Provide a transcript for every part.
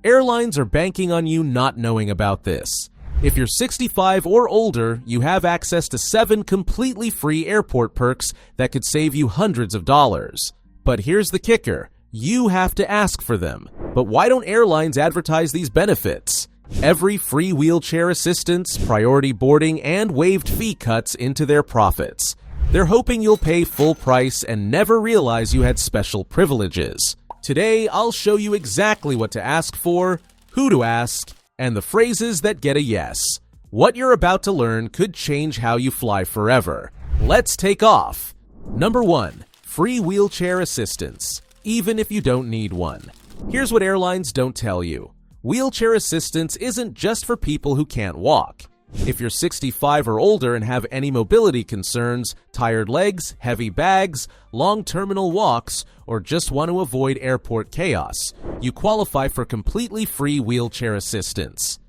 Airlines are banking on you not knowing about this. If you're 65 or older, you have access to 7 completely free airport perks that could save you hundreds of dollars. But here's the kicker. You have to ask for them. But why don't airlines advertise these benefits? Every free wheelchair assistance, priority boarding, and waived fee cuts into their profits. They're hoping you'll pay full price and never realize you had special privileges. Today, I'll show you exactly what to ask for, who to ask, and the phrases that get a yes. What you're about to learn could change how you fly forever. Let's take off. Number 1. Free wheelchair assistance, even if you don't need one. Here's what airlines don't tell you. Wheelchair assistance isn't just for people who can't walk. If you're 65 or older and have any mobility concerns, tired legs, heavy bags, long terminal walks, or just want to avoid airport chaos, you qualify for completely free wheelchair assistance.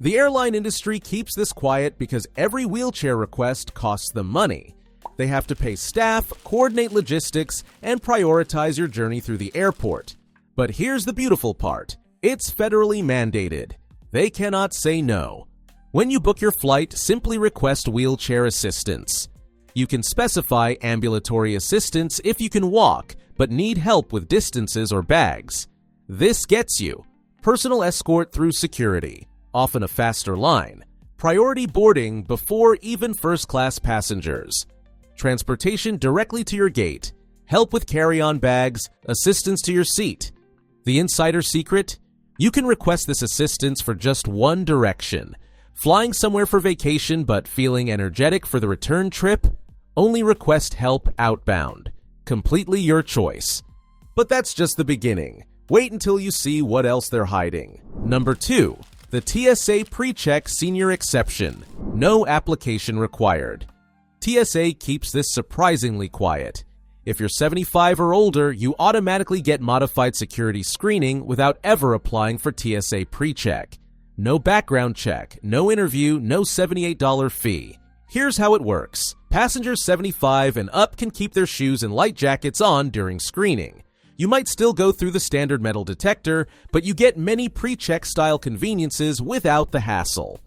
The airline industry keeps this quiet because every wheelchair request costs them money. They have to pay staff, coordinate logistics, and prioritize your journey through the airport. But here's the beautiful part. It's federally mandated. They cannot say no. When you book your flight, simply request wheelchair assistance. You can specify ambulatory assistance if you can walk, but need help with distances or bags. This gets you personal escort through security, often a faster line, priority boarding before even first-class passengers, transportation directly to your gate, help with carry-on bags, assistance to your seat. The insider secret? You can request this assistance for just one direction. Flying somewhere for vacation but feeling energetic for the return trip? Only request help outbound. Completely your choice. But that's just the beginning. Wait until you see what else they're hiding. Number 2. The TSA PreCheck Senior Exception. No application required. TSA keeps this surprisingly quiet. If you're 75 or older, you automatically get modified security screening without ever applying for TSA PreCheck. No background check, no interview, no $78 fee. Here's how it works. Passengers 75 and up can keep their shoes and light jackets on during screening. You might still go through the standard metal detector, but you get many pre-check style conveniences without the hassle.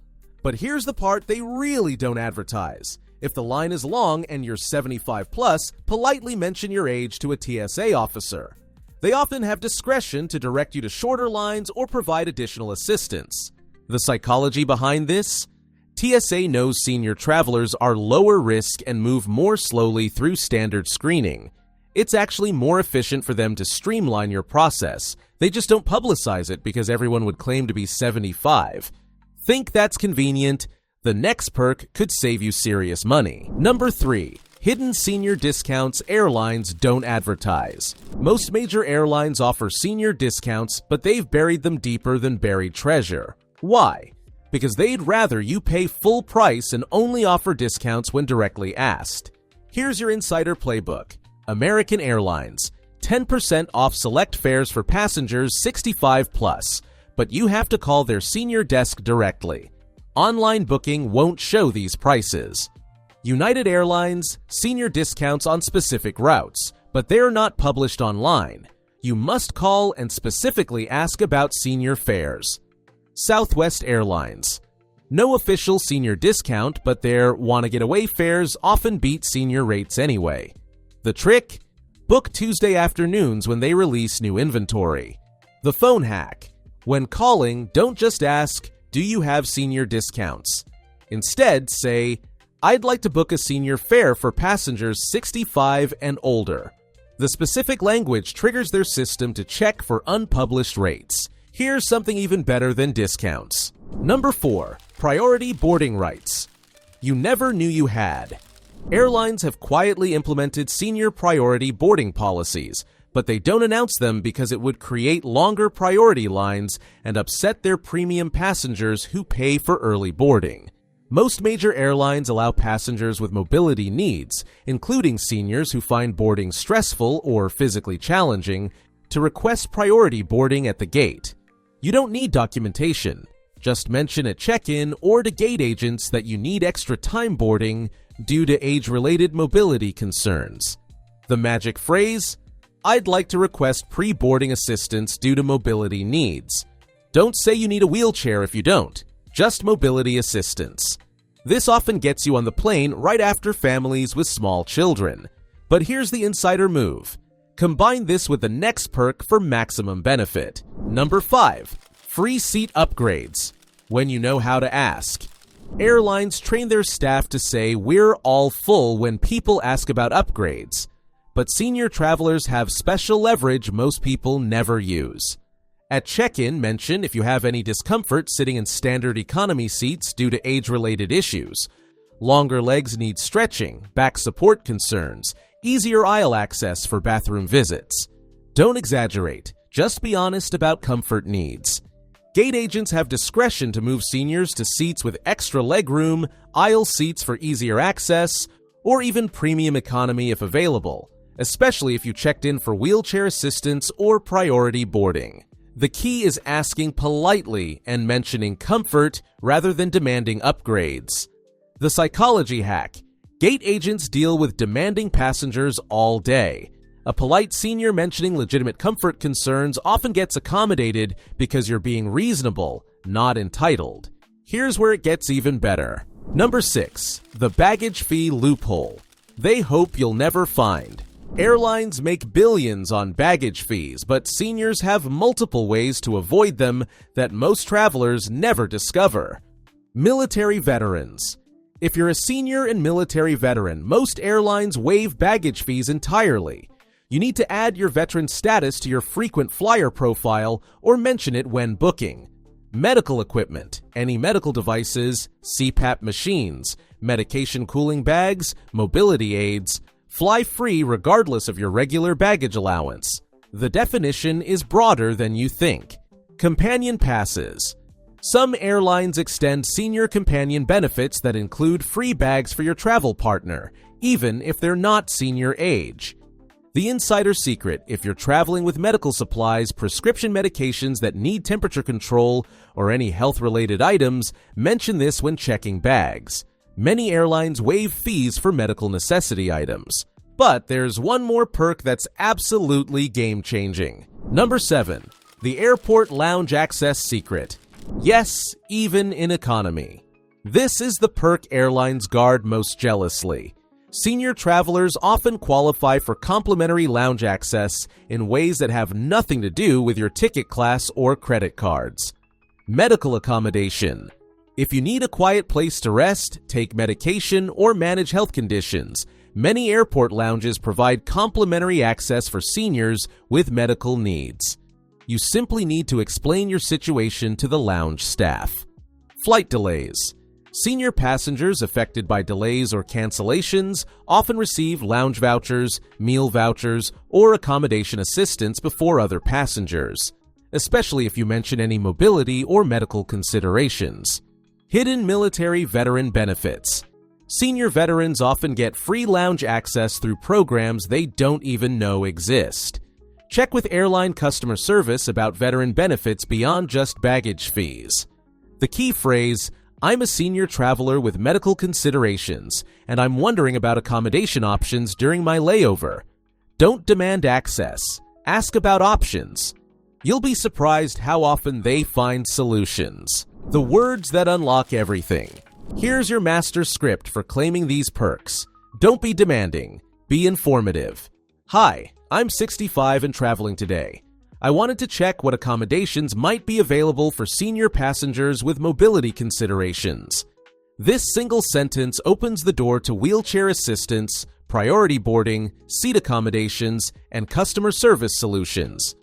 But here's the part they really don't advertise. If the line is long and you're 75 plus, politely mention your age to a TSA officer. They often have discretion to direct you to shorter lines or provide additional assistance. The psychology behind this? TSA knows senior travelers are lower risk and move more slowly through standard screening. It's actually more efficient for them to streamline your process. They just don't publicize it because everyone would claim to be 75. Think that's convenient? The next perk could save you serious money. Number 3. Hidden senior discounts airlines don't advertise. Most major airlines offer senior discounts, but they've buried them deeper than buried treasure. Why? Because they'd rather you pay full price and only offer discounts when directly asked. Here's your insider playbook. American Airlines, 10% off select fares for passengers 65 plus, but you have to call their senior desk directly. Online booking won't show these prices. United Airlines, senior discounts on specific routes, but they're not published online. You must call and specifically ask about senior fares. Southwest Airlines, no official senior discount, but their wanna-get-away fares often beat senior rates anyway. The trick? Book Tuesday afternoons when they release new inventory. The phone hack. When calling, don't just ask, "Do you have senior discounts?" Instead, say, "I'd like to book a senior fare for passengers 65 and older." The specific language triggers their system to check for unpublished rates. Here's something even better than discounts. Number 4. Priority boarding rights. You never knew you had. Airlines have quietly implemented senior priority boarding policies, but they don't announce them because it would create longer priority lines and upset their premium passengers who pay for early boarding. Most major airlines allow passengers with mobility needs, including seniors who find boarding stressful or physically challenging, to request priority boarding at the gate. You don't need documentation. Just mention at check-in or to gate agents that you need extra time boarding due to age-related mobility concerns. The magic phrase? I'd like to request pre-boarding assistance due to mobility needs. Don't say you need a wheelchair if you don't, just mobility assistance. This often gets you on the plane right after families with small children. But here's the insider move. Combine this with the next perk for maximum benefit. Number 5. Free seat upgrades. When you know how to ask. Airlines train their staff to say we're all full when people ask about upgrades. But senior travelers have special leverage most people never use. At check-in, mention if you have any discomfort sitting in standard economy seats due to age-related issues. Longer legs need stretching, back support concerns, easier aisle access for bathroom visits. Don't exaggerate, just be honest about comfort needs. Gate agents have discretion to move seniors to seats with extra legroom, aisle seats for easier access, or even premium economy if available, especially if you checked in for wheelchair assistance or priority boarding. The key is asking politely and mentioning comfort rather than demanding upgrades. The psychology hack. Gate agents deal with demanding passengers all day. A polite senior mentioning legitimate comfort concerns often gets accommodated because you're being reasonable, not entitled. Here's where it gets even better. Number 6. The baggage fee loophole. They hope you'll never find. Airlines make billions on baggage fees, but seniors have multiple ways to avoid them that most travelers never discover. Military veterans. If you're a senior and military veteran, most airlines waive baggage fees entirely. You need to add your veteran status to your frequent flyer profile or mention it when booking. Medical equipment, any medical devices, CPAP machines, medication cooling bags, mobility aids, fly free regardless of your regular baggage allowance. The definition is broader than you think. Companion passes. Some airlines extend senior companion benefits that include free bags for your travel partner, even if they're not senior age. The insider secret: if you're traveling with medical supplies, prescription medications that need temperature control, or any health-related items, mention this when checking bags. Many airlines waive fees for medical necessity items. But there's one more perk that's absolutely game-changing. Number 7. The airport lounge access secret. Yes, even in economy. This is the perk airlines guard most jealously. Senior travelers often qualify for complimentary lounge access in ways that have nothing to do with your ticket class or credit cards. Medical accommodation. If you need a quiet place to rest, take medication, or manage health conditions, many airport lounges provide complimentary access for seniors with medical needs. You simply need to explain your situation to the lounge staff. Flight delays. Senior passengers affected by delays or cancellations often receive lounge vouchers, meal vouchers, or accommodation assistance before other passengers, especially if you mention any mobility or medical considerations. Hidden military veteran benefits. Senior veterans often get free lounge access through programs they don't even know exist. Check with airline customer service about veteran benefits beyond just baggage fees. The key phrase: I'm a senior traveler with medical considerations, and I'm wondering about accommodation options during my layover. Don't demand access. Ask about options. You'll be surprised how often they find solutions. The words that unlock everything. Here's your master script for claiming these perks. Don't be demanding. Be informative. Hi, I'm 65 and traveling today. I wanted to check what accommodations might be available for senior passengers with mobility considerations. This single sentence opens the door to wheelchair assistance, priority boarding, seat accommodations, and customer service solutions.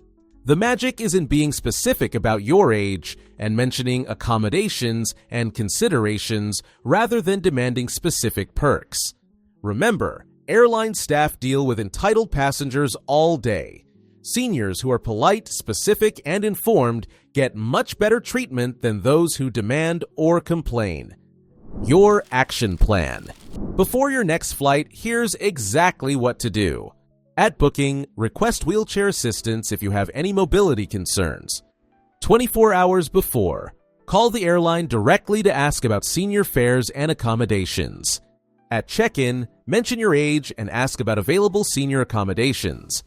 The magic is in being specific about your age and mentioning accommodations and considerations rather than demanding specific perks. Remember, airline staff deal with entitled passengers all day. Seniors who are polite, specific, and informed get much better treatment than those who demand or complain. Your action plan. Before your next flight, here's exactly what to do. At booking, request wheelchair assistance if you have any mobility concerns. 24 hours before, call the airline directly to ask about senior fares and accommodations. At check-in, mention your age and ask about available senior accommodations.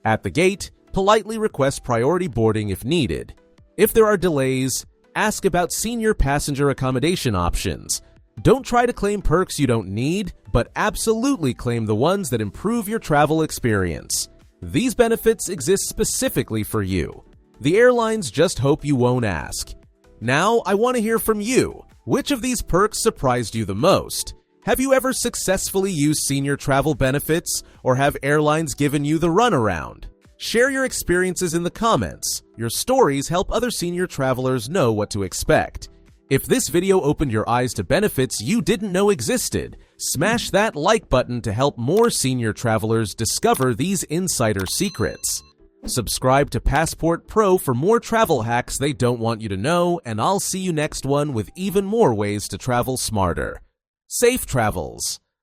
At the gate, politely request priority boarding if needed. If there are delays, ask about senior passenger accommodation options. Don't try to claim perks you don't need, but absolutely claim the ones that improve your travel experience. These benefits exist specifically for you. The airlines just hope you won't ask. Now, I want to hear from you. Which of these perks surprised you the most? Have you ever successfully used senior travel benefits, or have airlines given you the runaround? Share your experiences in the comments. Your stories help other senior travelers know what to expect. If this video opened your eyes to benefits you didn't know existed, smash that like button to help more senior travelers discover these insider secrets. Subscribe to Passport Pro for more travel hacks they don't want you to know, and I'll see you next one with even more ways to travel smarter. Safe travels!